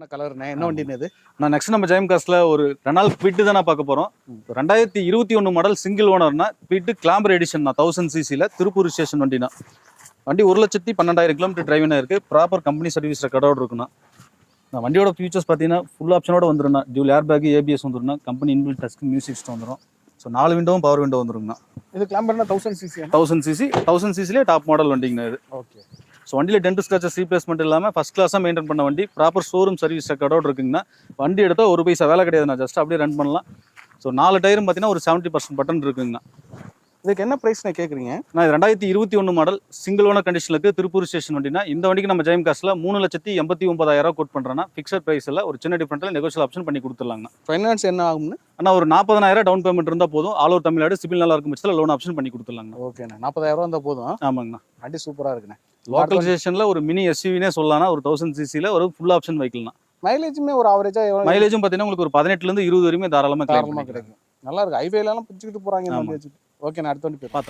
என்ன வண்டின்னு இது? நான் நெக்ஸ்ட் நம்ம ஜெயம் காஸ்ட்ல ஒரு ரெனால்ட் குவிட் தான் பார்க்க போறோம். 2021 மாடல் சிங்கிள் ஓனர்னா குவிட் கிளாம்பர் எடிஷன் 1000 சிசில திருப்பூர் ஸ்டேஷன் வண்டினா. வண்டி 1,12,000 கிலோமீட்டர் டிரைவினா இருக்கு. ப்ராப்பர் கம்பெனி சர்வீஸ் ரெக்கார்டோட இருக்குண்ணா. நான் வண்டியோட ஃபீச்சர்ஸ் பார்த்தீங்கன்னா ஃபுல் ஆப்ஷனோட வந்துருண்ணா. டியூல் ஏர் பேக், ஏபிஎஸ் வந்துருண்ணா. Company inbuilt touch music system வந்துடும். ஸோ 4 விண்டோவும் பவர் விண்டோ வந்துருங்கண்ணா. இது கிளாம்பர்னா 1000 சிசி. 1000 சிசி 1000 சிசிலே டாப் மாடல் வண்டிங்கண்ணா இது. ஓகே. ஸோ வண்டியில் டென்ட் ஸ்க்ராச்சஸ் ரீப்ளேஸ்மெண்ட் இல்லாமல் ஃபஸ்ட் கிளாஸாக மெயின்டைன் பண்ண வண்டி. ப்ராப்பர் ஷோரூம் சர்வீஸ் ரெக்கார்டோட இருக்குங்கண்ணா. வண்டி எடுத்தால் ஒரு பைசா வேலை கிடையாதுண்ணா. ஜஸ்ட் அப்படியே ரன் பண்ணலாம். ஸோ 4 டயரும் பார்த்தீங்கன்னா ஒரு 70% பட்டன் இருக்குங்கண்ணா. இதுக்கு என்ன ப்ரைஸ் நான் கேட்குறீங்க? நான் இது 2021 மாடல் சிங்கிள் ஓனர் கண்டிஷனில் இருக்குது. திருப்பூர் ஸ்டேஷன் வண்டினா இந்த வண்டிக்கு நம்ம ஜெயம் காஸ்ட்டில் 3,89,000 கோட் பண்ணுறேன்னா ஃபிக்ஸட் ப்ரைஸில் ஒரு சின்ன டிஃப்ரெண்ட்டில் நெகோஷியல் ஆப்ஷன் பண்ணி கொடுத்துடலாங்கண்ணா. ஃபைனான்ஸ் என்ன ஆகும்னு? ஆனால் ஒரு 40,000 டவுன் பேமெண்ட் இருந்தால் போதும். ஆல் ஓவர் தமிழ்நாடு சிபில் நல்லா இருக்கும் பட்சத்தில் லோன் ஆப்ஷன் பண்ணி கொடுத்துடலாங்கண்ணா. ஓகேண்ணா, 40,000 இருந்தால் போதும். ஆமாங்கண்ணா. வண்டி சூப்பராக இருக்குண்ணே. லோக்கல் ஸ்டேஷனில் ஒரு மினி எஸ்யூவினே சொல்லலாம்னா ஒரு 1000 சிசியில் ஒரு ஃபுல் ஆப்ஷன் வைக்கலாம். மைலேஜுமே ஒரு ஆவரேஜாக எவ்வளோ? மைலேஜும் பார்த்தீங்கன்னா உங்களுக்கு ஒரு 18 to 20 வரைக்கும் தாராளமாக கிடைக்கும். நல்லா இருக்கு. ஹைவேலலாம் பிடிச்சிக்கிட்டு போகிறாங்க இந்த வண்டி வச்சுட்டு. ஓகே, நான் அடுத்த வண்டி போய் பார்த்தேன்.